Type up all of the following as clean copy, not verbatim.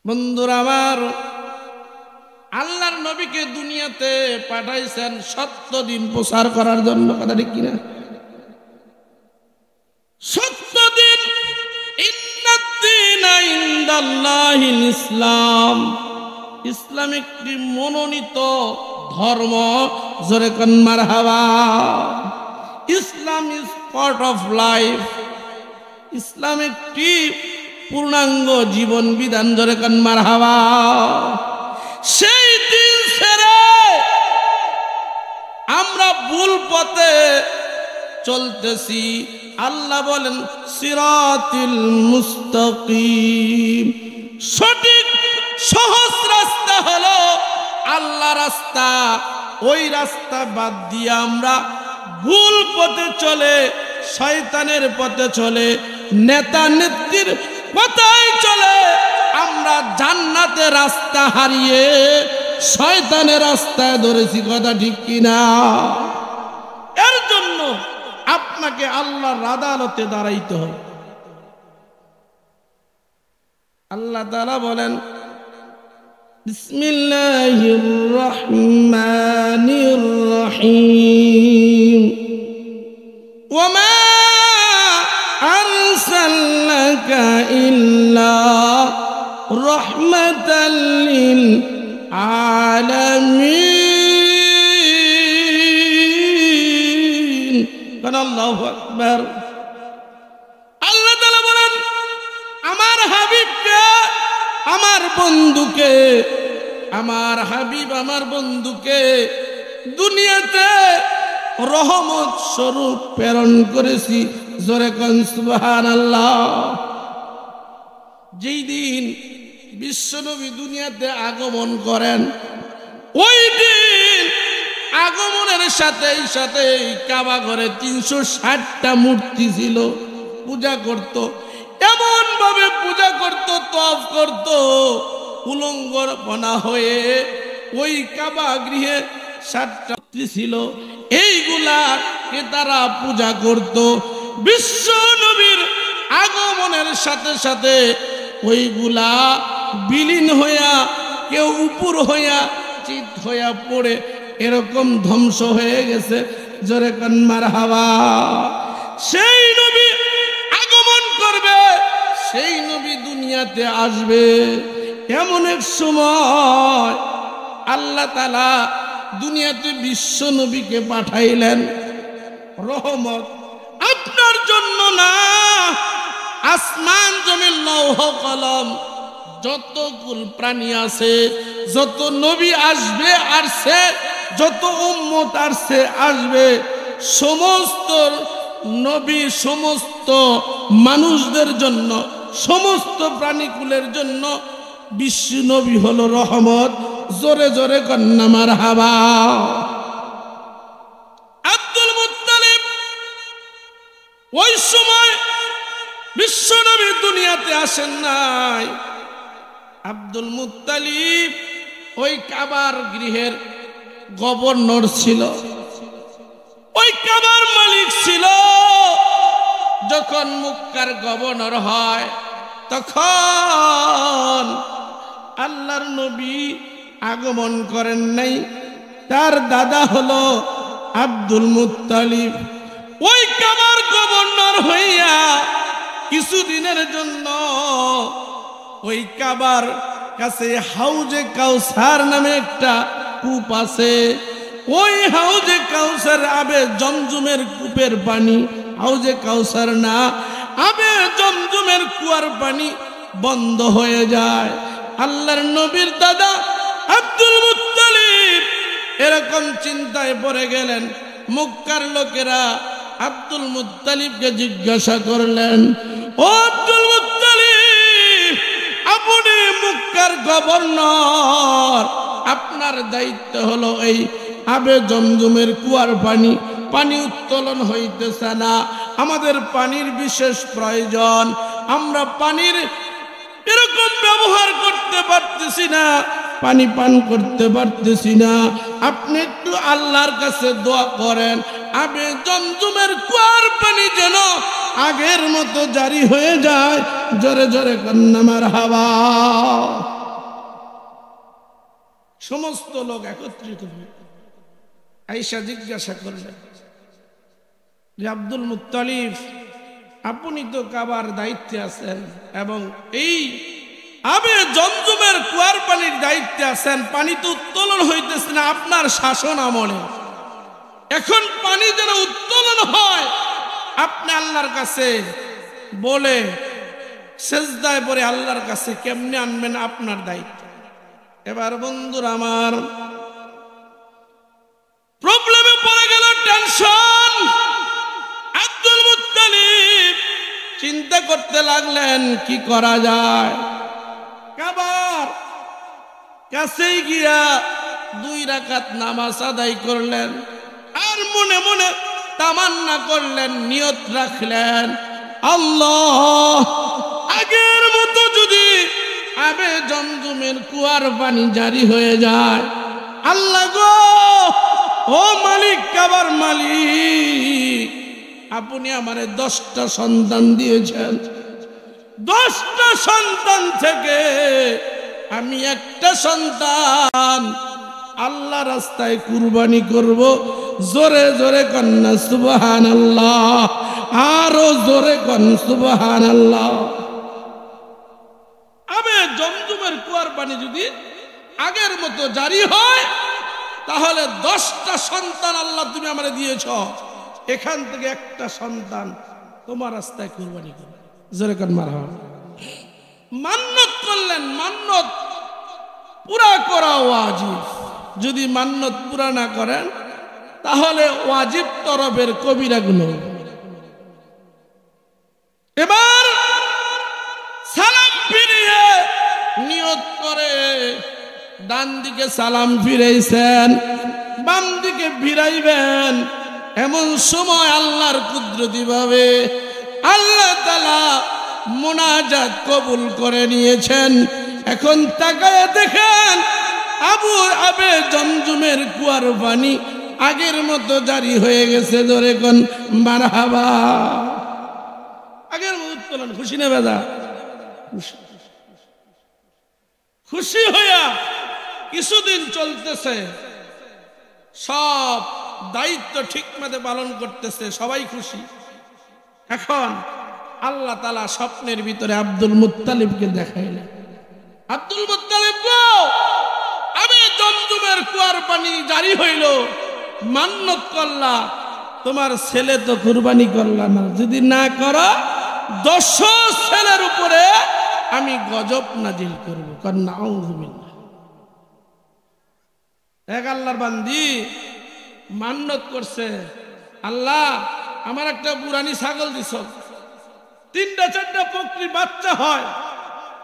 বন্ধুরা আমার, আল্লাহর নবীকে দুনিয়াতে পাঠাইছেন 70 দিন প্রচার করার জন্য। কথা ঠিক কিনা? 70 দিন। ইন্নাদ-দীনা ইনদাল্লাহিল ইসলাম। ইসলাম একটি মনোনীত ধর্ম। জোরে কোন মারহাবা। ইসলাম ইজ পার্ট অফ লাইফ। ইসলাম একটি পূর্ণাঙ্গ জীবন বিধান। জোরে কোন মারহাবা। সেই দিন ছেড়ে আমরা ভুল পথে চলতেছি। আল্লাহ বলেন সিরাতিল মুস্তাকিম। সঠিক সহজ রাস্তা হলো আল্লাহ রাস্তা। ওই রাস্তা বাদ দিয়ে আমরা ভুল পথে চলে, শয়তানের পথে চলে, নেতা নেত্রীর পথে চলে আমরা জান্নাতের রাস্তা হারিয়ে শয়তানের রাস্তায় ধরেছি। কথা ঠিক কিনা? এর জন্য আপনাকে আল্লাহর আদালতে দাঁড়াইতে হবে। আল্লাহ তাআলা বলেন বিসমিল্লাহির রহমানির রহিম। ওয়ামা আরসালনাকা ইল্লা রাহমাতাল লিল আলামিন। আল্লাহু আকবার। আল্লাহ তাআলা বলেন আমার হাবিবকে, আমার বন্ধুকে, আমার হাবিব আমার বন্ধুকে দুনিয়াতে রহমত স্বরূপ প্রেরণ করেছি। জোরে কোন সুবহানাল্লাহ। যেই দিন বিশ্বনবী দুনিয়াতে আগমন করেন, ওই দিন আগমনের সাথেই সাথেই কাবা ঘরে 360টা মূর্তি ছিল। পূজা করত, এমন ভাবে পূজা করত, তওয়াফ করত, উলঙ্গনা হয়ে ওই কাবা গৃহে 7টা মূর্তি ছিল। এইগুলাকে তারা পূজা করত। বিশ্ব নবীর আগমনের সাথে সাথে ওইগুলা বিলীন হইয়া, কেউ উপর হইয়া চিত হইয়া পড়ে এরকম ধ্বংস হয়ে গেছে। জোরে কোন মারহাবা। সেই নবী আগমন করবে, সেই নবী দুনিয়াতে আসবে। এমন এক সময় আল্লাহ তাআলা দুনিয়াতে বিশ্ব নবীকে পাঠাইলেন রহমত আপনার জন্য না। আসমান জমিন লৌহ কলম যত কুল প্রাণী আছে, যত নবী আসবে আসছে, যত উম্মত আসছে আসবে, সমস্ত নবী সমস্ত মানুষদের জন্য, সমস্ত প্রাণীকুলের জন্য বিশ্ব নবী হলো রহমত। জোরে জোরে কন্যা মারহাবা। আব্দুল মুত্তালিব ওই সময় বিশ্ব নবী দুনিয়াতে আসেন নাই। আব্দুল মুত্তালিব ওই কাবার গৃহের গভর্নর ছিল, ওই কাবার মালিক ছিল। যখন মক্কার গভর্নর হয় তখন আল্লাহর নবী আগমন করেন নাই। তার দাদা হলো আব্দুল মুত্তালিব। ওই কাবার গভর্নর হইয়া কিছুদিনের জন্য ওই কাবার কাছে হাউজে কাউসার নামে একটা কূপ আছে। ওই হাউজে কাউসার আবে জমজমের কূপের পানি, হাউজে কাউসার না, আবে জমজমের কুয়ার পানি বন্ধ হয়ে যায়। আল্লাহর নবীর দাদা আব্দুল মুত্তালিব এরকম চিন্তায় পড়ে গেলেন। মক্কার লোকেরা আব্দুল মুত্তালিবকে জিজ্ঞাসা করলেন, ও আব্দুল মুত্তালিব, আপনি মক্কার গভর্নর, আপনার দায়িত্ব হলো এই আবে জমজমের কুয়ার পানি উত্তোলন হইতেছে না, আমাদের পানির বিশেষ প্রয়োজন, আমরা পানির এরকম ব্যবহার করতে পারতেছি না, পানি পান করতে পারতেছি না, আপনি একটু আল্লাহর কাছে দোয়া করেন আবে জমজমের কুয়ার পানি যেন আগের মতো জারি হয়ে যায়। জোরে জোরে কন্যা মারহাবা। সমস্ত লোক একত্রিত হয়ে আয়েশা জিজ্ঞাসা করলেন যে আব্দুল মুত্তালিব, আপনি তো কাবার দায়িত্বে আছেন এবং এই আবে জমজমের কুয়ার পানির দায়িত্বে আছেন, পানি তো উত্তোলন হইতেছে না আপনার শাসন আমলে, এখন পানি যেন উত্তোলন হয় আপনি আল্লাহর কাছে বলে সেজদায় পড়ে আল্লাহর কাছে কেমনে আনবেন, আপনার দায়িত্ব। এবার বন্ধুরা আমার প্রবলেমে পড়ে গেল, টেনশন। আব্দুল মুত্তালিব চিন্তা করতে লাগলেন কি করা যায়। কাবার কাছেই গিয়া 2 রাকাত নামাজ আদায় করলেন আর মনে মনে তামান্না করলেন, নিয়ত রাখলেন, আল্লাহ আগের মতো যদি আবে জমজমের কুয়ার পানি জারি হয়ে যায়, আল্লাহ গো, ও মালিক, কাবার মালিক, আপনি আমারে 10টা সন্তান দিয়েছেন, 10টা সন্তান থেকে আমি একটা সন্তান আল্লাহ রাস্তায় কুরবানি করব। জোরে জোরে কন্যা সুবহানাল্লাহ, আরো জোরে কন সুবহানাল্লাহ। আবে জমজমের কুয়ার পানি যদি আগের মতো জারি হয় তাহলে 10টা সন্তান আল্লাহ তুমি আমারে দিয়েছ, এখান থেকে একটা সন্তান তোমার রাস্তায় কুরবানি করবে। জোরে কন মারহাবা। মান্নত করলেন, মান্নত পুরা করা ওয়াজিব, যদি মান্নত পুরা না করেন তাহলে ওয়াজিব তরফের কবিরা গুনাহ। এবার সালাম ফিরিয়ে নিয়ত করে ডান দিকে সালাম ফিরাইছেন, বাম দিকে ফিরাইবেন, এমন সময় আল্লাহর কুদরতি ভাবে আল্লাহ তাআলা মুনাজাত কবুল করে নিয়েছেন। এখন তাকায় দেখেন আবে জমজমের কুয়ার পানি আগের মতো জারি হয়ে গেছে। ধরে কোন মারহাবা। আগের মতো উত্তোলন, খুশি না বেদা? খুশি হইয়া কিছুদিন চলতেছে, সব দায়িত্ব ঠিক মতো পালন করতেছে, সবাই খুশি। এখন আল্লাহ তাআলা স্বপ্নের ভিতরে আব্দুল মুত্তালিবকে দেখাইলেন, আব্দুল মুত্তালিব গো, আবে জমজমের কুয়ার পানি জারি হইল, মান্নত করলা, তোমার ছেলে তো কুরবানি করলা না, যদি না করো 10 ছেলের উপরে আমি গজব নাজিল করব। কন্যা আউযুবিল্লাহ। এক আল্লাহর বান্দি মান্নত করছে, আল্লাহ আমার একটা বুড়ানি ছাগল দিছ, 3টা 4টা বকরি বাচ্চা হয়,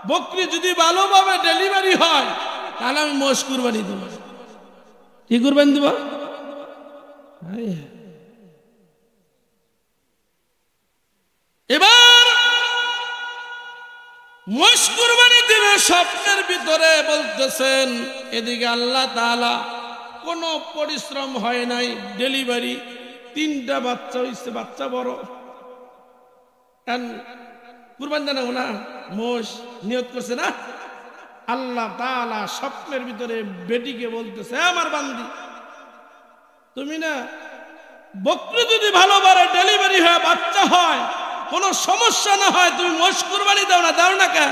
বকরি যদি ভালোভাবে ডেলিভারি হয় তাহলে আমি মোষ কুরবানি দেব। কি কুরবানি দিব? এবার মোষ কুরবানি দিবে, স্বপ্নের ভিতরে বলতেছেন। এদিকে আল্লাহ তাআলা কোনো পরিশ্রম হয় নাই, ডেলিভারি, 3টা বাচ্চা হইছে, বাচ্চা বড়, কুরবানি দেন না, মোষ নিয়ত করছে না। আল্লাহ তাআলা স্বপ্নের ভিতরে বেটিকে বলতেছে, আমার বান্দি, তুমি না বকরি যদি ভালোভাবে ডেলিভারি হয়, বাচ্চা হয়, কোনো সমস্যা না হয়, তুমি মোষ কুরবানি দাও না, দাও না কে?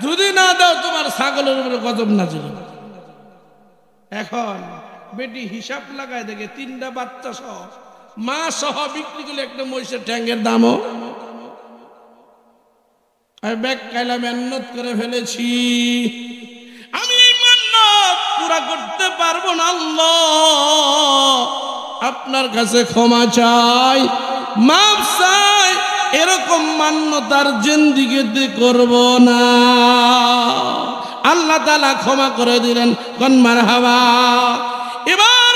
যদি না দাও তোমার ছাগলের উপরে গজব নাজিল হবে। এখন বেটি হিসাব লাগায় দেখে 3টা বাচ্চা সহ, মা সহ বিক্রি করলে একটা মহিষের ঠ্যাঙ্গের দামও ব্যাগ কাইলা মেহনত করে ফেলেছি, আমি এই মান্নত পুরা করতে পারবো না, আল্লাহ আপনার কাছে ক্ষমা চাই, মাফ চাই, এরকম মান্নত আর জিন্দেগিতে করব না। আল্লাহ তাআলা ক্ষমা করে দিলেন। কোন মারহাবা। এবার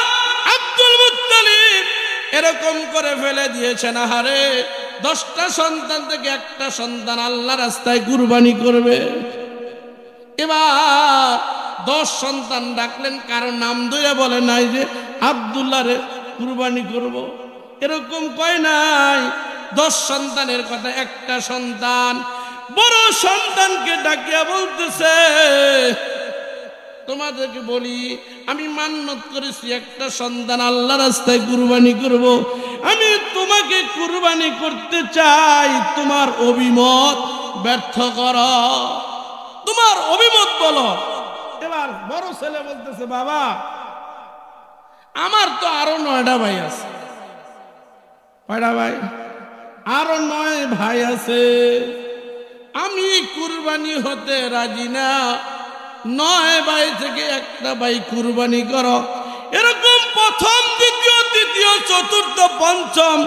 আব্দুল মুত্তালিব এরকম করে ফেলে দিয়েছেন, আহারে 10টা সন্তান থেকে একটা সন্তান আল্লাহ রাস্তায় কুরবানি করবে। এবার 10 সন্তান ডাকলেন, কারো নাম ধরে বলে নাই যে আব্দুল্লাহ রে কুরবানি করব, এরকম কয় নাই। 10 সন্তানের কথা, একটা সন্তান বড় সন্তানকে ডাকিয়া বলতেছে, তোমাদেরকে বলি, আমি মান্নত করেছি একটা সন্তান আল্লাহর রাস্তায় কুরবানি করব। আমি তোমাকে কুরবানি করতে চাই, তোমার অভিমত ব্যর্থ করো, তোমার অভিমত বলো। এবার বড় ছেলে বলতেছে, বাবা আমার তো আরো 9টা ভাই আছে। কয়টা ভাই? আরো 9 ভাই আছে, আমি কুরবানি হতে রাজি না। 9 ভাই থেকে একটা ভাই কুরবানি করো। এরকম প্রথম, দ্বিতীয়, তৃতীয়, চতুর্থ, পঞ্চম,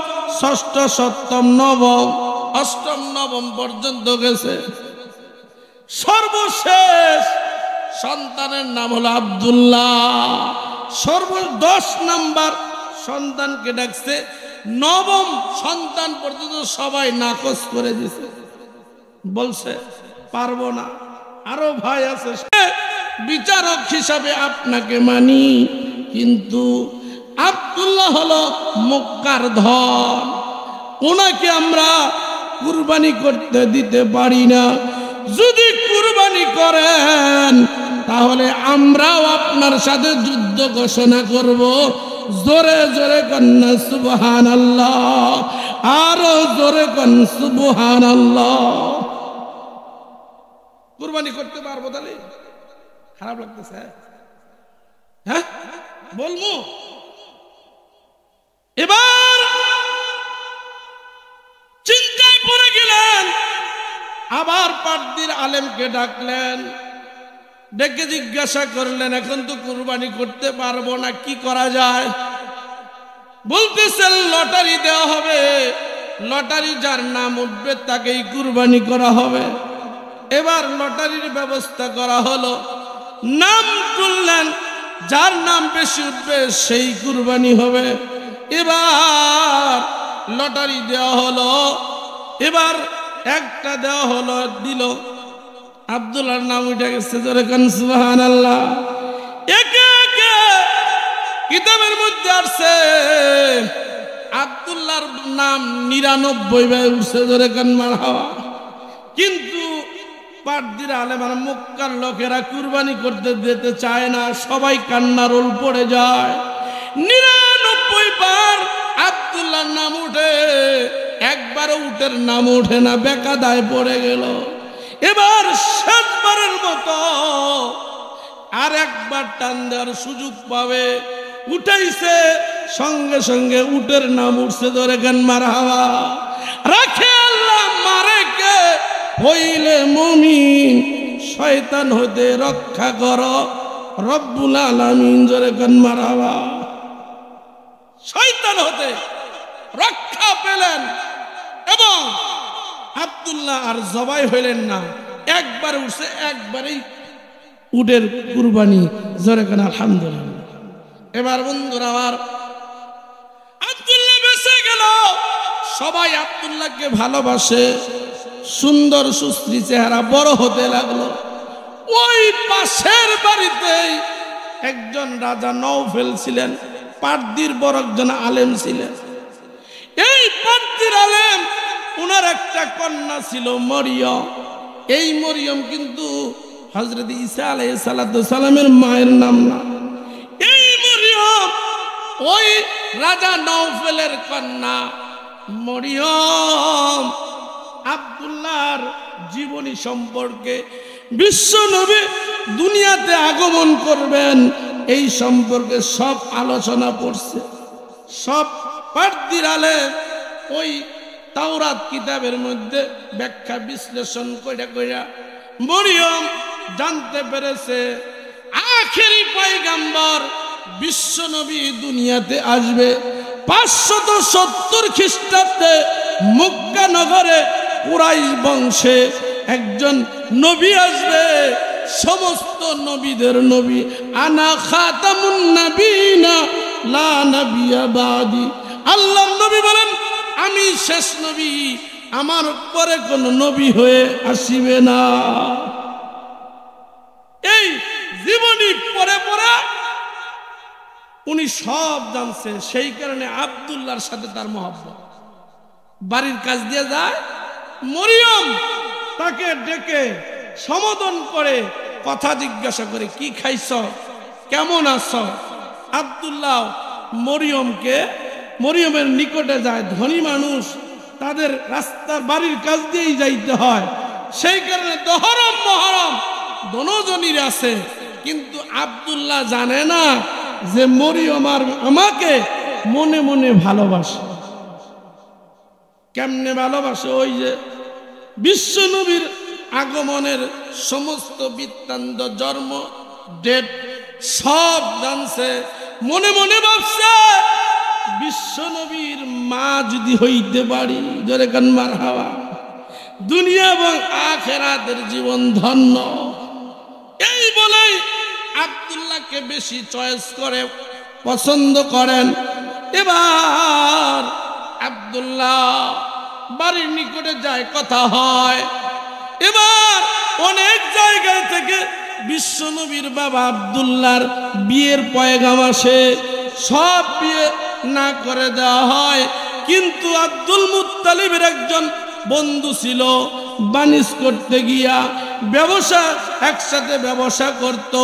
ষষ্ঠ, সপ্তম, নবম, অষ্টম, নবম পর্যন্ত গেছে। সর্বশেষ সন্তানের নাম হলো আব্দুল্লাহ। 10 নাম্বার সন্তানকে ডাকছে, 9ম সন্তান পর্যন্ত সবাই নাকচ করে দিছে, বলছে পারবো না, আরো ভাই আছে। বিচারক হিসাবে আপনাকে মানি, কিন্তু আব্দুল্লাহ হলো মক্কার ধন, ওনাকে আমরা কুরবানি করতে দিতে পারি না। যদি কুরবানি করেন তাহলে আমরাও আপনার সাথে যুদ্ধ ঘোষণা করব। জোরে জোরে কন্যা সুবহানাল্লাহ, আরো জোরে কন সুবহানাল্লাহ। কুরবানি করতে পারবো তাহলে? খারাপ লাগতেছে? হ্যাঁ বলবো। এবার চিন্তায় পড়ে গেলেন, আবার পাটদির আলেমকে ডাকলেন, ডেকে জিজ্ঞাসা করলেন, এখন তো কুরবানি করতে পারবো না, কি করা যায়? বলতেছেন লটারি দেওয়া হবে, লটারি যার নাম উঠবে তাকেই কুরবানি করা হবে। এবার লটারির ব্যবস্থা করা হলো, নাম তুললেন, যার নাম বেশি উঠবে সেই কুরবানি হবে। এবার লটারি দেওয়া হলো, এবার একটা দেওয়া হলো, দিল, আব্দুল্লাহর নাম উঠে গেছে, জোরে কান সুবহানাল্লাহ। একে একে কিতাবের মধ্যে আসছে আব্দুল্লাহর নাম 99 ভাই উঠছে, জোরে কান মারহাবা। কিন্তু পাটদির আলেম আর মক্কার লোকেরা কুরবানি করতে দিতে চায় না, সবাই কান্নার রোল পড়ে যায়। 99 বার আব্দুল্লাহর নাম উঠে, একবারও উটের নাম ওঠে না, বেকাদায় পড়ে গেল। এবার শেষবারের মতো আর একবার টান দেওয়ার সুযোগ পাবে, উঠাইছে, সঙ্গে সঙ্গে উটের নাম উঠছে, ধরে গান মারহাবা। রাখে আল্লাহ, মারে কে, হইলে মুমিন, শয়তান হতে রক্ষা কর রব্বুল আলামিন, জোরে গান মারহাবা। শয়তান হতে রক্ষা পেলেন এবং আব্দুল্লাহ আর জবাই হইলেন না, একবার উঠছে, একবারেই উটের কুরবানি, জোরে কান আলহামদুলিল্লাহ। এবার বন্ধুরা আমার, আব্দুল্লাহ বেঁচে গেল, সবাই আব্দুল্লাহকে ভালোবাসে, সুন্দর সুশ্রী চেহারা, বড় হতে লাগলো। ওই পাশের বাড়িতেই একজন রাজা নওফেল ছিলেন, পাটদির বড় একজন আলেম ছিলেন। এই পাটদির আলেম, উনার একটা কন্যা ছিল মরিয়ম। এই মরিয়ম কিন্তু হযরত ঈসা আলাইহিস সালামের মায়ের নাম না। এই মরিয়ম ওই রাজা নওফেলের কন্যা। মরিয়ম আব্দুল্লাহর জীবনী সম্পর্কে, বিশ্ব নবী দুনিয়াতে আগমন করবেন এই সম্পর্কে সব আলোচনা করছে। সব পাটদির আলেম ওই তাওরাত কিতাবের মধ্যে ব্যাখ্যা বিশ্লেষণ কইরা কইরা মরিয়ম জানতে পেরেছে আখেরি পয়গাম্বর বিশ্ব নবী দুনিয়াতে আসবে। 570 খ্রিস্টাব্দে মক্কা নগরে কুরাইশ বংশে একজন নবী আসবে, সমস্ত নবীদের নবী। আনা খাতামুন নবীনা লা নবিয়্যা বাদি। আল্লাহর নবী বলেন, আমি শেষ নবী, আমার পরে কোন নবী হয়ে আসিবে না। এই জীবনী পরে পরে উনি সব জানছে, সেই কারণে আব্দুল্লাহর সাথে তার মহব্বত। বাড়ির কাজ দিয়ে যায়, মরিয়ম তাকে ডেকে সম্বোধন করে কথা জিজ্ঞাসা করে, কি খাইছ, কেমন আছো? আব্দুল্লাহ মরিয়মের নিকটে যায়। ধনী মানুষ, তাদের রাস্তার বাড়ির কাছ দিয়েই যাইতে হয়, সেই কারণে দহরম মহরম দোনোজনের আছে। কিন্তু আব্দুল্লাহ জানে না যে মরিয়ম আমাকে মনে মনে ভালোবাসে। কেমনে ভালোবাসে? ওই যে বিশ্বনবীর আগমনের সমস্ত বৃত্তান্ত, জন্ম, ডেট সব জানছে। মনে মনে ভাবছে বিশ্বনবীর মা যদি হইতে পারি, জোরে কান মারহাবা, দুনিয়া এবং আখিরাতের জীবন ধন্য। এই বলেই আব্দুল্লাহকে বেশি চয়েস করে, পছন্দ করেন। এবার আব্দুল্লাহ বাড়ির নিকটে যায়, কথা হয়। এবার অনেক জায়গায় থেকে বিশ্বনবীর বাবা আব্দুল্লাহর বিয়ের পয়গাম আসে, সব বিয়ে না করে দেওয়া হয়। কিন্তু আব্দুল মুত্তালিবের একজন বন্ধু ছিল, বাণিজ্য করতে গিয়া ব্যবসা, একসাথে ব্যবসা করত।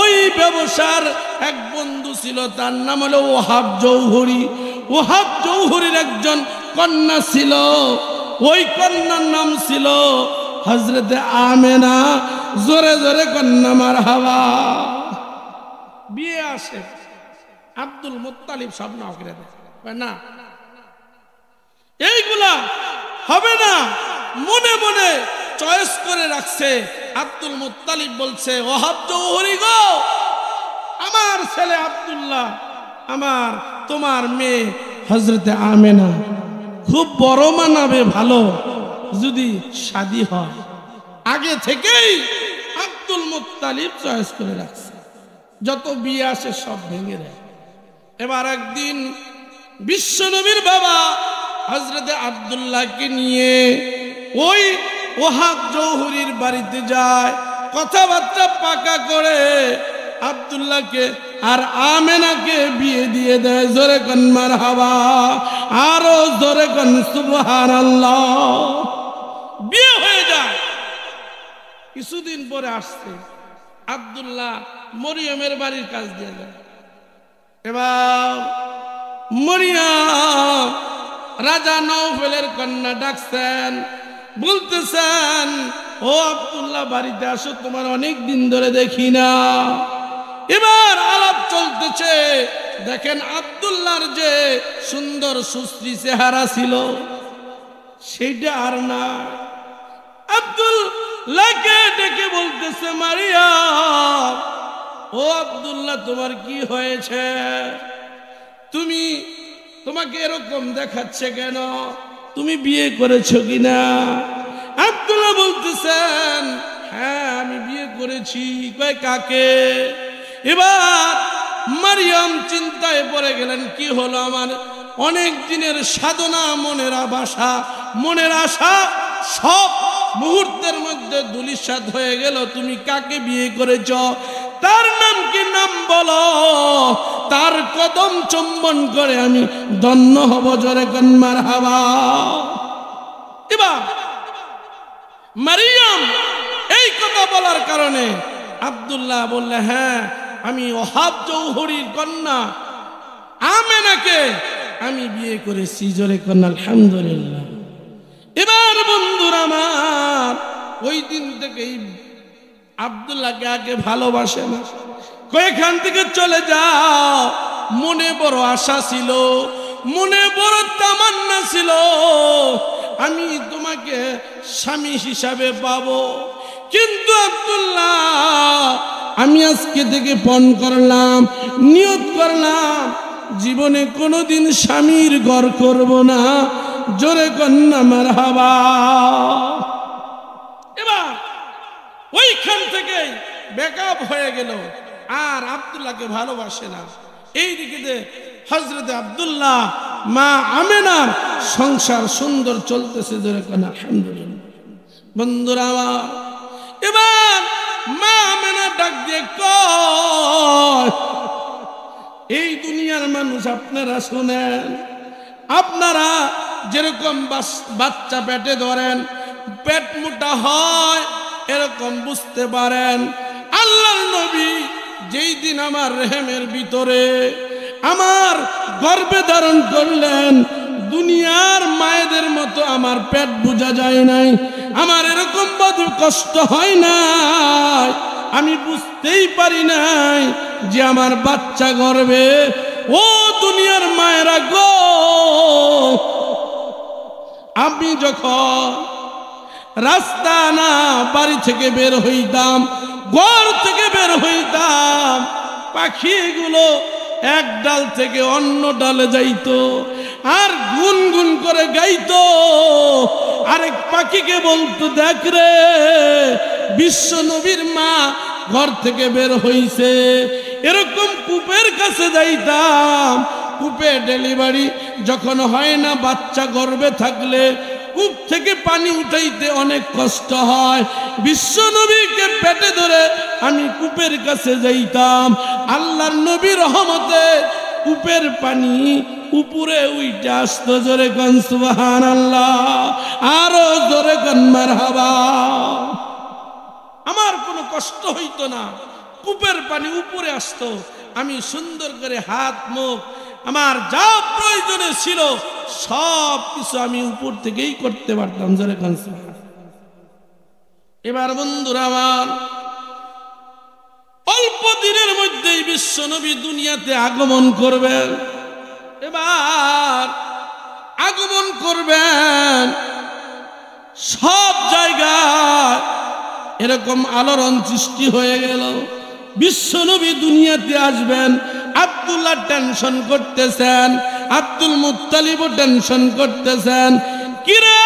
ওই ব্যবসার এক বন্ধু ছিল, তার নাম হলো ওহাব জৌহরি। ওহাব জৌহরির একজন কন্যা ছিল, ওই কন্যার নাম ছিল হযরতে আমেনা। জোরে জোরে কন্যা মারহাবা। বিয়ে আসে, আব্দুল মুত্তালিব সব না করে দেয়, না এইগুলা হবে না, মনে মনে চয়েস করে রাখছে। আব্দুল মুত্তালিব বলছে, ওহাব জৌহরি গো, আমার ছেলে আব্দুল্লাহ, আমার তোমার মেয়ে হযরতে আমেনা খুব বড় মানাবে, ভালো যদি শাদী হয়। আগে থেকেই আব্দুল মুত্তালিব চয়েস করে রাখছে, যত বিয়ে আসে সব ভেঙে দেয়। এবার একদিন বিশ্বনবীর বাবা হযরতে আব্দুল্লাহকে নিয়ে ওই ওহাব জৌহরির বাড়িতে যায়, কথাবার্তা পাকা করে আব্দুল্লাহকে আর আমেনাকে বিয়ে দিয়ে দেয়। জোরে কোন মারহাবা, আরো জোরে কোন সুবহানাল্লাহ। বিয়ে হয়ে যায়। কিছুদিন পরে আসছে আব্দুল্লাহ মরিয়মের বাড়ির কাজ দিয়ে যায়। এবার মরিয়ম রাজা নওফলের কন্যা ডাকছেন, বলতেছেন, ও আব্দুল্লাহ বাড়িতে আসো, তোমার অনেক দিন ধরে দেখি না। এবার আলাপ চলতেছে। দেখেন আব্দুল্লাহর যে সুন্দর সুশ্রী চেহারা ছিল সেইটা আর না। আব্দুল্লাহকে ডেকে বলতেছে, মারিয়াম, ও আব্দুল্লাহ তোমার কি হয়েছে? তোমাকে এরকম দেখাচ্ছে কেন? তুমি বিয়ে করেছো কিনা? আব্দুল্লাহ বলতেছেন, হ্যাঁ আমি বিয়ে করেছি। কয় কাকে? এবার মারিয়াম চিন্তায় পড়ে গেলেন, কি হলো আমার? অনেক দিনের সাধনা, মনের আশা, মনের আশা সব মুহূর্তের মধ্যে ধূলিসাৎ হয়ে গেল। তুমি কাকে বিয়ে করেছ? তার নাম কি? নাম বলো, তার কদম চুম্বন করে আমি ধন্য হব। জোরে কোন মারহাবা। এবার মারিয়াম এই কথা বলার কারণে আব্দুল্লাহ বললে, হ্যাঁ আমি ওহাব জৌহরির কন্যা আমেনাকে আমি বিয়ে করেছি। জোরে কোন আলহামদুলিল্লাহ। এবার বন্ধুরা আমার, ওই দিন থেকেই আব্দুল্লাহকে আগে ভালোবাসে না, কয়েকখান থেকে চলে যাও। মনে বড় আশা ছিল, মনে বড় তামান্না ছিল, আমি তোমাকে স্বামী হিসাবে পাবো। কিন্তু আব্দুল্লাহ, আমি আজকে থেকে পণ করলাম, নিয়ত করলাম, জীবনে কোনোদিন স্বামীর ঘর করব না। জোরে কন্যা মারহাবা। এবার ওইখান থেকে ব্যাকআপ হয়ে গেল, আর আব্দুল্লাহকে ভালোবাসে না। এইদিকে হযরতে আব্দুল্লাহ মা আমেনার সংসার সুন্দর চলতেছে। জোরে কন্যা আলহামদুলিল্লাহ। বন্ধুরা, এবার মা আমেনা ডাক দিয়ে কয়, এই দুনিয়ার মানুষ আপনারা শুনেন, আপনারা যেরকম বাচ্চা পেটে ধরেন, পেট মোটা হয়, এরকম বুঝতে পারেন আল্লাহর নবী যেই দিন আমার রেহেমের ভিতরে আমার গর্ভে ধারণ করলেন, দুনিয়ার মায়েদের মতো আমার পেট বোঝা যায় নাই, আমার এরকম ভাবে কষ্ট হয় নাই, আমি বুঝতেই পারি নাই যে আমার বাচ্চা গর্ভে। ও দুনিয়ার মায়েরা গো, আমি যখন রাস্তা না বাড়ি থেকে বের হইতাম, ঘর থেকে বের হইতাম, পাখিগুলো এক ডাল থেকে অন্য ডালে যাইতো আর গুনগুন করে গাইতো। আরেক পাখিকে বলতো, দেখ রে বিশ্ব নবীর মা ঘর থেকে বের হইছে। এরকম কূপের কাছে যাইতাম, কূপে ডেলিভারি যখন হয় না, বাচ্চা গর্ভে থাকলে কূপ থেকে পানি উঠাইতে অনেক কষ্ট হয়, বিশ্ব নবীকে পেটে ধরে আমি কূপের কাছে যাইতাম। আল্লাহর নবীর রহমতে কূপের পানি উপরে উইটা আসতো। জোরে কোন সুবহানাল্লাহ, আরো জোরে কোন মারহাবা। আমার কোনো কষ্ট হইতো না, কূপের পানি উপরে আসতো, আমি সুন্দর করে হাত মুখ আমার যা প্রয়োজনে ছিল সব কিছু আমি উপর থেকেই করতে পারতাম। জোরে কোন সুবহানাল্লাহ। এবার বন্ধুরা আমার, অল্প দিনের মধ্যেই বিশ্ব নবী দুনিয়াতে আগমন করবেন। এবার আগমন করবেন, সব জায়গায় এরকম আলোড়ন সৃষ্টি হয়ে গেল। বিশ্ব নবী দুনিয়াতে আসবেন, আব্দুল্লাহ টেনশন করতেছেন, আব্দুল মুত্তালিবও টেনশন করতেছেন। কিরে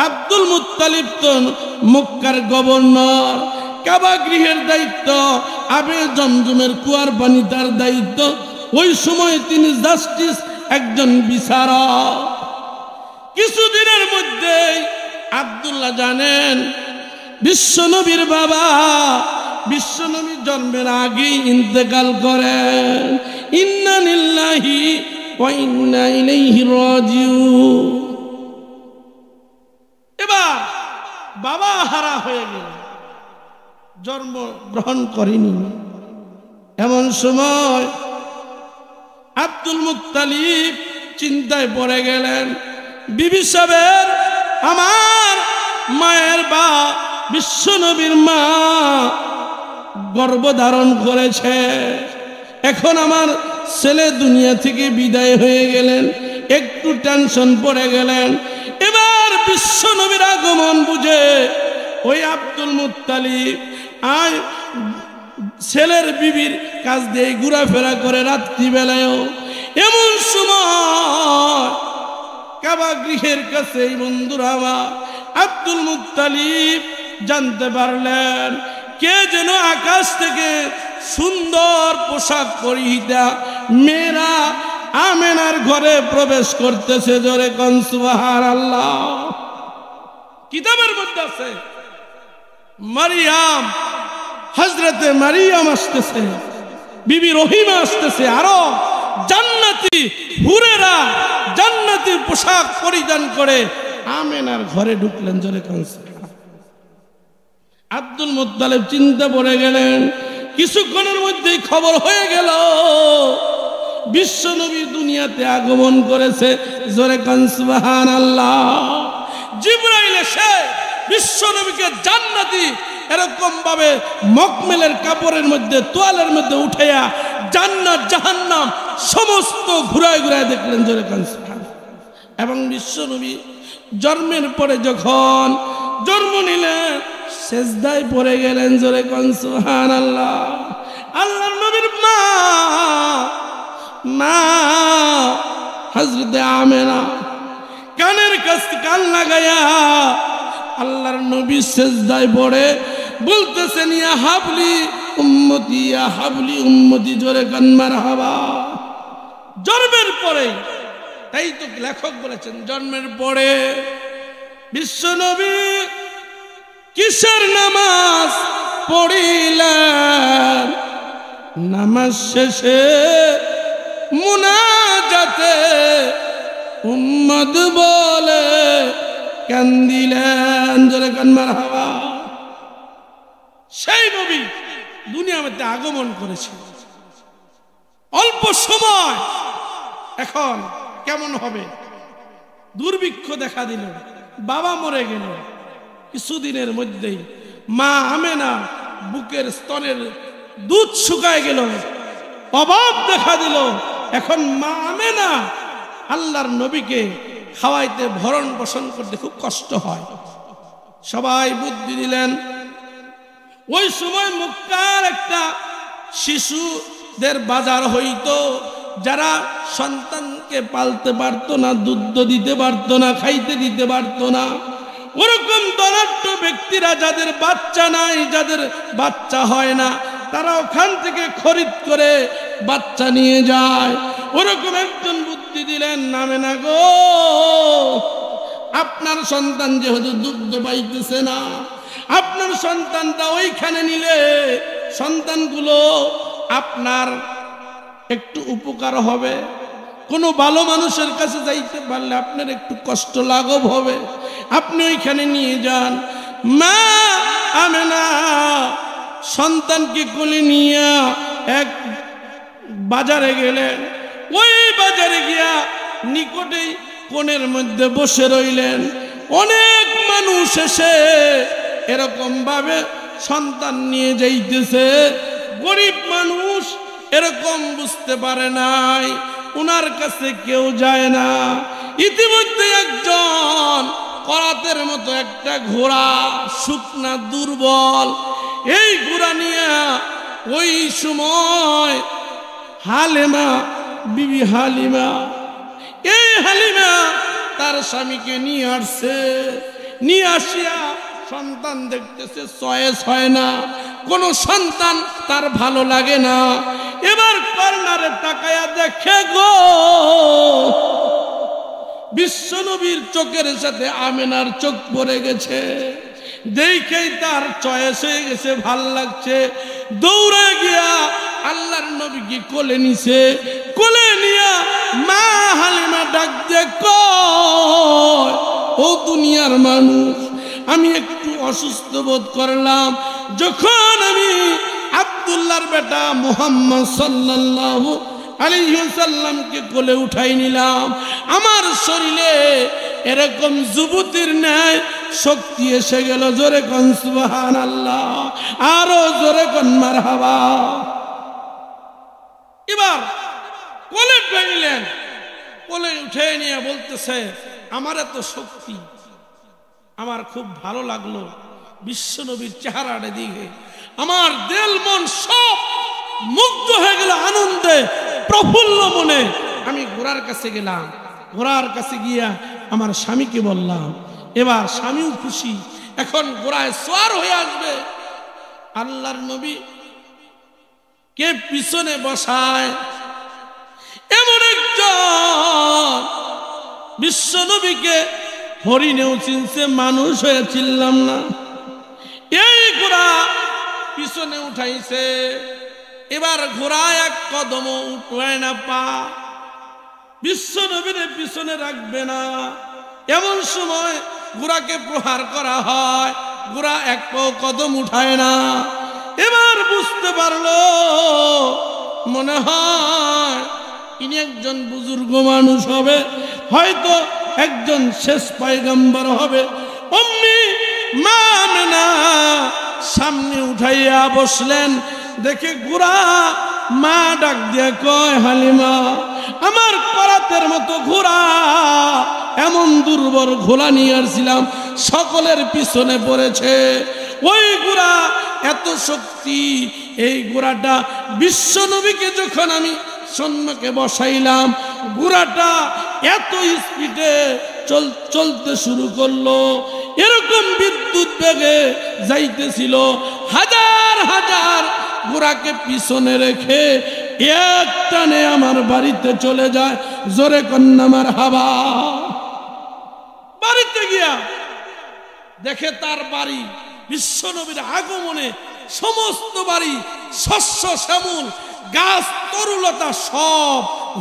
আব্দুল মুত্তালিব তো মক্কার গভর্নর, কাবা গৃহের দায়িত্ব, আবে জমজমের কুয়ার পানি তার দায়িত্ব। ওই সময় তিনি জাস্টিস, একজন বিচারক। কিছুদিনের মধ্যেই আব্দুল্লাহ জানেন বিশ্বনবীর বাবা বিশ্বনবীর জন্মের আগেই ইন্তেকাল করেন। ইন্না লিল্লাহি ওয়া ইন্না ইলাইহি রাজিউন। এবার বাবা হারা হয়ে গেল, জন্ম গ্রহণ করেনি। এমন সময় আব্দুল মুত্তালিব চিন্তায় পড়ে গেলেন, বিবি সাহেবের আমার মায়ের বা বিশ্বনবীর মা গর্ভধারণ করেছে, এখন আমার ছেলে দুনিয়া থেকে বিদায় হয়ে গেলেন, একটু টেনশন পড়ে গেলেন। এবার বিশ্বনবীর আগমন বুঝে ওই আব্দুল মুত্তালিব আর ছেলের বিবির কাছ দিয়ে ঘোরাফেরা করে রাত্রিবেলায়ও। এমন সময় কাবা গৃহের কাছে বন্ধুরা আমার আব্দুল মুত্তালিব জানতে পারলেন কে যেন আকাশ থেকে সুন্দর পোশাক পরিহিতা মেয়েরা আমেনার ঘরে প্রবেশ করতেছে। জোরে কোন সুবহানাল্লাহ। কিতাবের মধ্যে আছে মারিয়াম, হযরতে মারিয়াম আসতেছে, বিবি রহিমা আসতেছে, আরো জান্নাতি হুরেরা জান্নাতি পোশাক পরিধান করে আমেনার ঘরে ঢুকলেন। জোরে কোন সুবহানাল্লাহ। আব্দুল মুত্তালিব চিন্তা পড়ে গেলেন, কিছুক্ষণের মধ্যেই খবর হয়ে গেল বিশ্বনবী দুনিয়াতে আগমন করেছে। জোরে কোন সুবহানাল্লাহ। জিবরাইল এসে বিশ্বনবীকে জান্নাতি এরকম ভাবে মকমেলের কাপড়ের মধ্যে তোয়ালের মধ্যে উঠাইয়া জান্নাত জাহান্নাম সমস্ত ঘুরায় ঘুরায় দেখলেন। জোরে কোন সুবহানাল্লাহ। এবং বিশ্বনবী জন্মের পরে যখন জন্ম নিলেন সেজদায় পড়ে গেলেন। জোরে কোন সুবহানাল্লাহ। আল্লাহর নবীর মা হযরতে আমেনা কানের কাছে কান লাগায়া আল্লাহর নবী সেজদায় পড়ে বলতেছেন, ইয়া হাবলি উম্মতি, ইয়া হাবলি উম্মতি। জোরে কোন মারহাবা। জন্মের পরে, তাই তো লেখক বলেছেন জন্মের পরে বিশ্বনবী কিসের নামাজ পড়িলেন? নামাজ শেষে মুনাজাতে উম্মত বলে কান্দিলেন। জোরে কান মারহাবা। সেই নবী দুনিয়ার মধ্যে আগমন করেছে অল্প সময়, এখন কেমন হবে? দুর্ভিক্ষ দেখা দিল, বাবা মরে গেল, কিছুদিনের মধ্যেই মা আমেনা বুকের স্তনের দুধ শুকায় গেল, অভাব দেখা দিল। এখন মা আমেনা আল্লাহর নবীকে খাওয়াইতে ভরণ পোষণ করতে খুব কষ্ট হয়। সবাই বুদ্ধি দিলেন। ওই সময় মক্কার একটা শিশুদের বাজার হইতো, যারা সন্তানকে পালতে পারতো না, দুধ দিতে পারতো না, খাইতে দিতে পারতো না, ওরকম ধনাঢ্য ব্যক্তিরা যাদের বাচ্চা নাই, যাদের বাচ্চা হয় না, তারা ওখান থেকে খরিদ করে বাচ্চা নিয়ে যায়। ওরকম একজন বুদ্ধি দিলেন, নামে না গো, আপনার সন্তান যেহেতু দুধ পাইতেছে না, আপনার সন্তানটা ওইখানে নিলে সন্তানগুলো আপনার একটু উপকার হবে, কোনো ভালো মানুষের কাছে যাইতে পারলে আপনার একটু কষ্ট লাঘব হবে, আপনি ওইখানে নিয়ে যান। মা আমেনা সন্তানকে কোলে নিয়ে এক বাজারে গেলেন। ওই বাজারে গিয়া নিকটেই কোণের মধ্যে বসে রইলেন। অনেক মানুষ এসে এরকম ভাবে সন্তান নিয়ে যাইতেছে। গরিব মানুষ এরকম বুঝতে পারে নাই, উনার কাছে কেউ যায় না। ইতিমধ্যে একজন করাতের মতো একটা ঘোড়া, শুকনা দুর্বল, এই ঘোড়া নিয়ে ওই সময় হালিমা, বিবি হালিমা, এই হালিমা তার স্বামীকে নিয়ে আসছে। নিয়ে আসিয়া সন্তান দেখতেছে, চয়েস হয় না, কোন সন্তান তার ভালো লাগে না। এবার কর্নারে তাকায়া দেখে গো, বিশ্বনবীর চোখের সাথে আমেনার চোখ পড়ে গেছে। দেখেই তার চয়েস হয়ে গেছে, ভাল লাগছে। দৌড়ে গিয়া আল্লাহর নবীকে কোলে নিছে। কোলে নিয়া মা হালিমা ডাক দিয়ে কয়, ও দুনিয়ার মানুষ, আমি একটু অসুস্থ বোধ করলাম, যখন আমি আব্দুল্লাহর বেটা মুহাম্মদ সাল্লাল্লাহু আলাইহি ওয়াসাল্লামকে কোলে উঠাই নিলাম, আমার শরীরে এরকম যুবতীর ন্যায় শক্তি এসে গেল। জোরে কোন সুবহানাল্লাহ, আরো জোরে কোন মারহাবা। এবার কোলে উঠে নিলেন, কোলে উঠে নিয়ে বলতেছে, আমার এত শক্তি, আমার খুব ভালো লাগলো বিশ্বনবীর চেহারাটা দিকে, আমার দিল মন সব মুগ্ধ হয়ে গেল আনন্দে, প্রফুল্ল মনে। আমি ঘোড়ার কাছে গেলাম, ঘোড়ার কাছে গিয়া আমার স্বামীকে বললাম। এবার স্বামীও খুশি, এখন ঘোড়ায় সওয়ার হয়ে আসবে। আল্লাহর নবী কে পিছনে বসায় এমন একজন বিশ্বনবীকে হরিণেও চিনছে, মানুষ হয়ে চিনলাম না। এই ঘোড়া পিছনে উঠাইছে। এবার ঘোড়া এক কদম উঠায় না পা, বিশ্বনবীর পিছনে রাখবে না। এমন সময় ঘোড়াকে প্রহার করা হয়, ঘোড়া এক কদম উঠায় না। এবার বুঝতে পারলো, মনে হয় ইনি একজন বুজুর্গ মানুষ হবে, হয়তো একজন শেষ পয়গম্বর হবে। অমনি মা আমেনা সামনে উঠাইয়া বসলেন। দেখে ঘোড়া, মা ডাক দিয়ে কয়, হালিমা, আমার করাতের মতো ঘোড়া, এমন দুর্বল ঘোড়া নিয়ে আসছিলাম, সকলের পিছনে পড়েছে। ওই ঘোড়া এত শক্তি, এই ঘোড়াটা বিশ্বনবীকে যখন আমি সম্মুখে বসাইলাম, ঘোড়াটা এত স্পিডে চলতে শুরু করলো, এরকম বিদ্যুৎ বেগে যাইতেছিল। হাজার হাজার ঘোড়াকে পিছনে রেখে এক টানে আমার বাড়িতে চলে যায়। জোরে কন্যা মারহাবা। বাড়িতে গিয়া দেখে তার বাড়ি, বিশ্বনবীর আগমনে সমস্ত বাড়ি শস্য শ্যামল, গাছ তরুলতা সব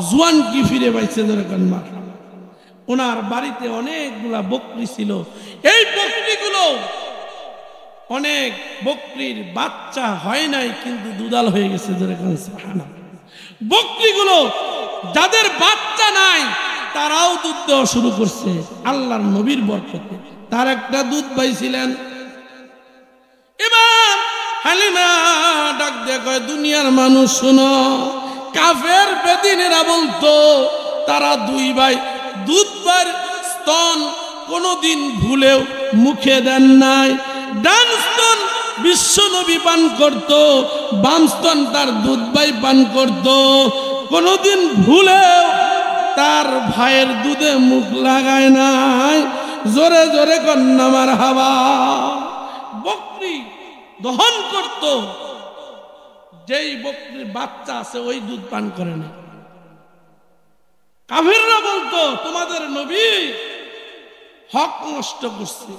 জোয়ান কি ফিরে পাইছে। জোরে কন্যা। ওনার বাড়িতে অনেকগুলা বকরি ছিল। এই বকরিগুলো অনেক বকরির বাচ্চা হয় নাই, কিন্তু দুধাল হয়ে গেছে। বকরিগুলো যাদের বাচ্চা নাই তারাও দুধ দেওয়া শুরু করছে আল্লাহর নবীর বরকতে। তার একটা দুধ পাইছিলেন। এবার হালিমা ডাক দিয়ে কয়, দুনিয়ার মানুষ শোনো, কাফের বেদিনেরা বলতো তারা দুই ভাই দুধবার স্তন কোনোদিন ভুলেও মুখে দেন নাই। ডান স্তন বিশ্ব নবী পান করত, বাম স্তন তার দুধ ভাই পান করত। কোনোদিন ভুলেও তার ভাইয়ের দুধে মুখ লাগায় নাই। জোরে জোরে কন্যা মারহাবা। বকরি দহন করত, যেই বকরির বাচ্চা আছে ওই দুধ পান করে না। কাফিররা বলতো তোমাদের নবী হক নষ্ট করছে,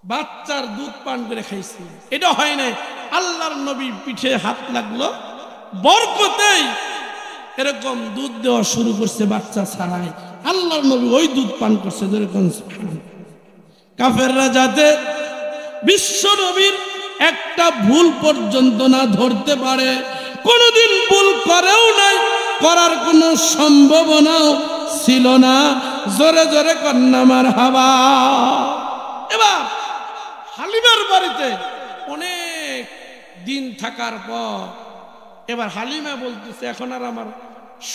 বাচ্চার দুধ পান করে খাইছে। এটা হয় নাই। আল্লাহর নবী পিঠে হাত লাগলো, বরকতেই এরকম দুধ দেওয়া শুরু করছে বাচ্চা ছাড়াই। আল্লাহর নবী ওই দুধ পান করছে। কাফেররা যাতে বিশ্ব নবীর একটা ভুল পর্যন্ত না ধরতে পারে, কোনদিন ভুল করেও নাই, করার কোনো সম্ভাবনাও ছিল না। জোরে জোরে কন্যা মারহাবা। এবার হালিমার বাড়িতে অনেক দিন থাকার পর এবার হালিমা বলতেছে, এখন আর আমার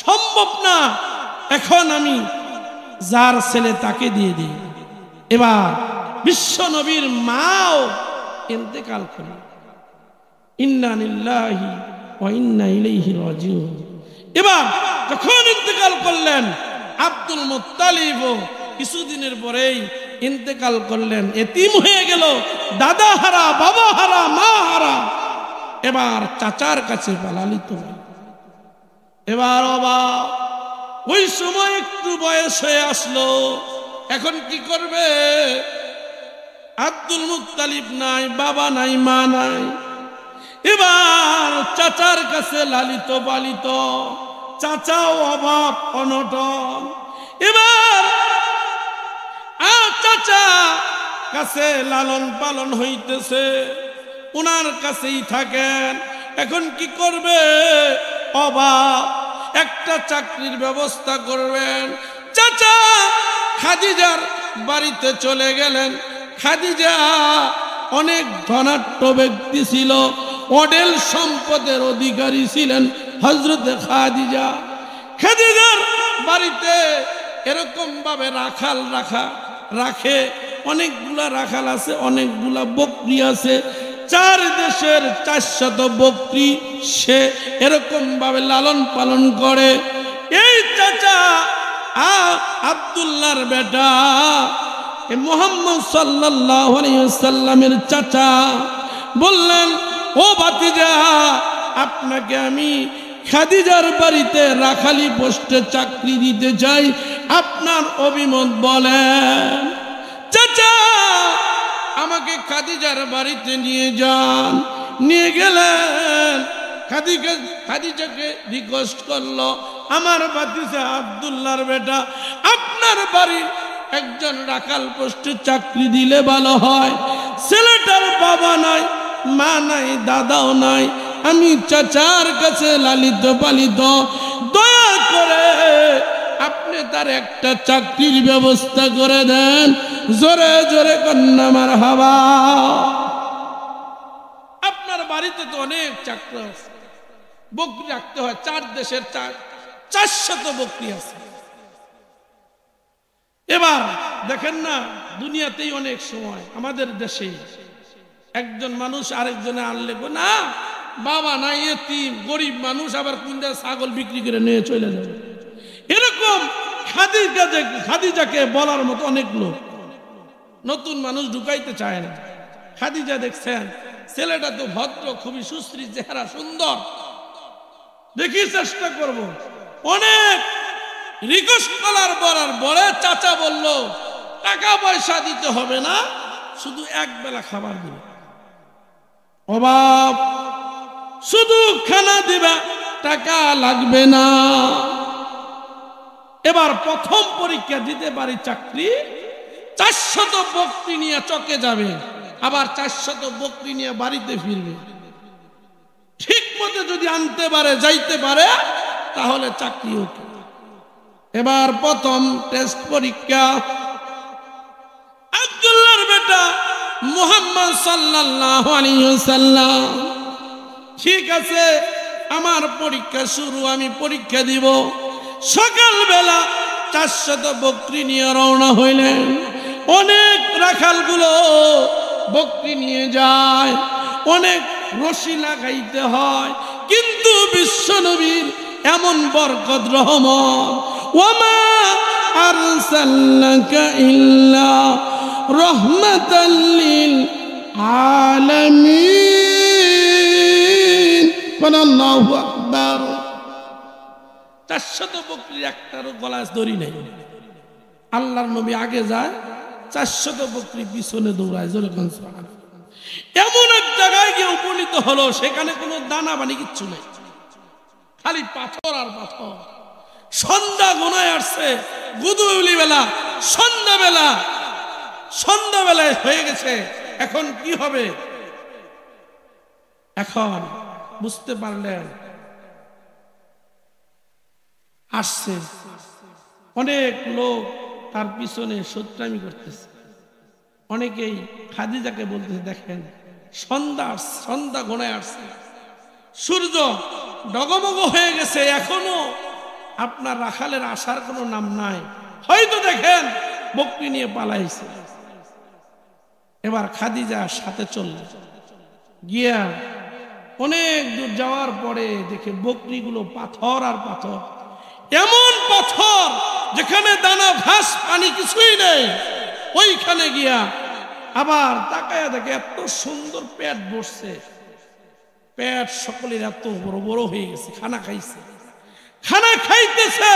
সম্ভব না, এখন আমি যার ছেলে তাকে দিয়ে দিই। এবার বিশ্ব নবীর মাও ইন্তেকাল করে। ইন্না লিল্লাহি ওয়া ইন্না ইলাইহি রাজিউন। এবার যখন ইন্তেকাল করলেন, আব্দুল মুত্তালিব কিছুদিনের পরেই ইন্তেকাল করলেন। এতিম হয়ে গেল, দাদা হারা, বাবা হারা, মা হারা। এবার চাচার কাছে পালালিত। এবার অবাক, ওই সময় একটু বয়স হয়ে আসলো, এখন কি করবে? আব্দুল মুত্তালিব নাই, বাবা নাই, মা নাই। এবার চাচার কাছে লালিত পালিত, চাচাও অভাব অনটন। এবার চাচা কাছে লালন পালন হইতেছে, উনার কাছেই থাকেন। এখন কি করবে? অভাব, একটা চাকরির ব্যবস্থা করবেন। চাচা খাদিজার বাড়িতে চলে গেলেন। খাদিজা অনেক ধনাঢ্য ব্যক্তি ছিল, অডেল সম্পদের অধিকারী ছিলেন হযরতে খাদিজা। খাদিজার বাড়িতে এরকম ভাবে রাখাল রাখে, অনেকগুলা রাখাল আছে, অনেকগুলা বকরি আছে। 4 দেশের 400 বকরি সে এরকম ভাবে লালন পালন করে। এই চাচা আব্দুল্লাহর বেটা মুহাম্মদ সাল্লাল্লাহু আলাইহি ওয়াসাল্লামের চাচা বললেন, ও ভাতিজা, আপনাকে আমি খাদিজার বাড়িতে রাখালি পোস্টে চাকরি দিতে চাই, আপনার অভিমত বলেন। চাচা আমাকে খাদিজার বাড়িতে নিয়ে যান। নিয়ে গেলেন। খাদিজাকে রিকোয়েস্ট করলো, আমার ভাতিজা আব্দুল্লাহর বেটা, আপনার বাড়ির একজন রাখাল পোস্টে চাকরি দিলে ভালো হয়। ছেলেটার বাবা নাই, মা নাই, দাদাও নাই, আমি চাচার কাছে লালিত পালিত, দয়া করে আপনি তার একটা চাকরির ব্যবস্থা করে দেন। জোরে জোরে কন্যা মারহাবা। আপনার বাড়িতে তো অনেক চাকরি আছে, বকরি রাখতে হয়, 4 দেশের 400 বকরি আছে। এবার দেখেন না, দুনিয়াতেই অনেক সময় আমাদের দেশে একজন মানুষ আরেকজনে আনলে না, বাবা নাই, এতিম গরিব মানুষ, আবার কোনটা ছাগল বিক্রি করে নিয়ে চলে যাবে। এরকম খাদিজাকে বলার মতো অনেক লোক, নতুন মানুষ ঢুকাইতে চায় না। খাদিজা দেখছেন ছেলেটা তো ভদ্র, খুবই সুশ্রী চেহারা, সুন্দর, দেখি চেষ্টা করব। অনেক রিকোয়েস্ট করার পরে চাচা বলল, টাকা পয়সা দিতে হবে না, শুধু এক বেলা খাবার দিবে। অভাব, শুধু খানা দিবা, টাকা লাগবে না। এবার প্রথম পরীক্ষা দিতে পারি চাকরি, 400 বকরি নিয়ে চকে যাবে, আবার 400 বকরি নিয়ে বাড়িতে ফিরবে। ঠিক মতো যদি আনতে পারে, যাইতে পারে, তাহলে চাকরি হতো। এবার প্রথম টেস্ট পরীক্ষা, আব্দুল্লাহর বেটা মুহাম্মদ সাল্লাল্লাহু আলাইহি ওয়াসাল্লাম, ঠিক আছে আমার পরীক্ষা শুরু, আমি পরীক্ষা দিব। সকালবেলা 400 বকরি নিয়ে রওনা হইলেন। অনেক রাখালগুলো বকরি নিয়ে যায়, অনেক রশি লাগাইতে হয়, কিন্তু বিশ্বনবীর এমন বরকত রহমত, ওয়ামা আরসালনাকা ইল্লা রাহমাতাল লিল আলামিন। আল্লাহু আকবার। 400 বকরির একটারও গলায় দড়ি নেই। আল্লাহর নবী আগে যায়, 400 বকরি পিছনে দৌড়ায়। এমন এক জায়গায় গিয়ে উপনীত হলো, সেখানে কোনো দানা বানি কিচ্ছু নেই, খালি পাথর আর পাথর। সন্ধ্যা গোনায় আসছে, গুদুলি বেলা, সন্ধ্যাবেলায় হয়ে গেছে। এখন কি হবে? এখন বুঝতে পারলেন, আসছে অনেক লোক তার পিছনে শত্রামি করতেছে। অনেকেই খাদিজাকে বলতেছে, দেখেন সন্ধ্যা গোনায় আসছে, সূর্য ডগমগ হয়ে গেছে, এখনো আপনার রাখালের আসার কোনো নাম নাই, হয়তো দেখেন বকরি নিয়ে পালাইছে। এবার খাদিজা সাথে চলল, গিয়া অনেক দূর যাওয়ার পরে দেখে বকরিগুলো পাথর আর পাথর, এমন পাথর যেখানে দানা ঘাস পানি কিছুই নেই। ওইখানে গিয়া আবার তাকায়া দেখে এত সুন্দর পেট বসছে, পেট সকলের এত বড় বড় হয়ে গেছে, খানা খাইতেছে।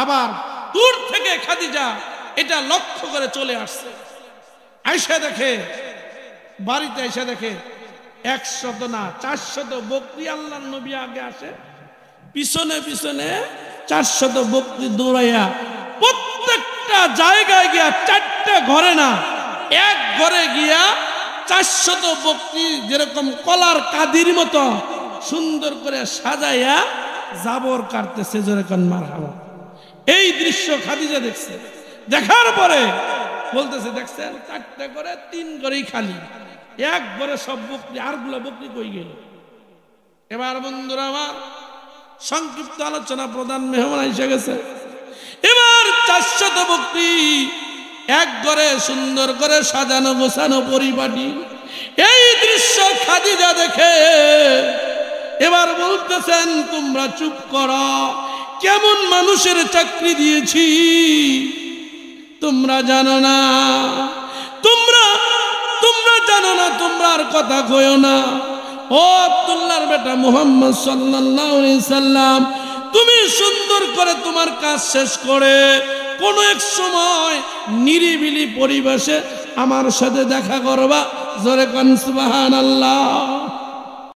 আবার দূর থেকে খাদিজা এটা লক্ষ্য করে চলে আসছে। আয়সা দেখে, বাড়িতে এসে দেখে 100 না 400 বকরি আল্লাহর নবী আগে আসে, পিছনে পিছনে 400 বকরি দৌড়াইয়া প্রত্যেকটা জায়গায় গিয়া, 4টা ঘরে না, এক ঘরে গিয়া 400 বকরি যেরকম কলার কাদির মতো সুন্দর করে সাজাইয়া জাবর কাটতেছে। যেরকম মারহাবা। এই দৃশ্য খাদিজা দেখছে, দেখার পরে বলতেছে, দেখছেন 4টা করে, 3 ঘরেই খালি, এক ঘরে সব বকরি, আরগুলো বকরি কই গেল? এবার বন্ধুরা আমার, সংক্ষিপ্ত আলোচনা, প্রধান মেহমান এসে গেছে। এবার 400 বকরি এক ঘরে সুন্দর করে সাজানো গোছানো পরিপাটি। এই দৃশ্য খাদিজা দেখে এবার বলতেছেন, তোমরা চুপ করো, কেমন মানুষের চাকরি দিয়েছি তোমরা জানো না, তোমরা জানো না, তোমরা আর কথা কইও না। ও আব্দুল্লাহর বেটা মুহাম্মদ সাল্লাল্লাহু আলাইহি সাল্লাম, তুমি সুন্দর করে তোমার কাজ শেষ করে কোন এক সময় নিরিবিলি পরিবেশে আমার সাথে দেখা করবা। জোরে কোন সুবহানাল্লাহ।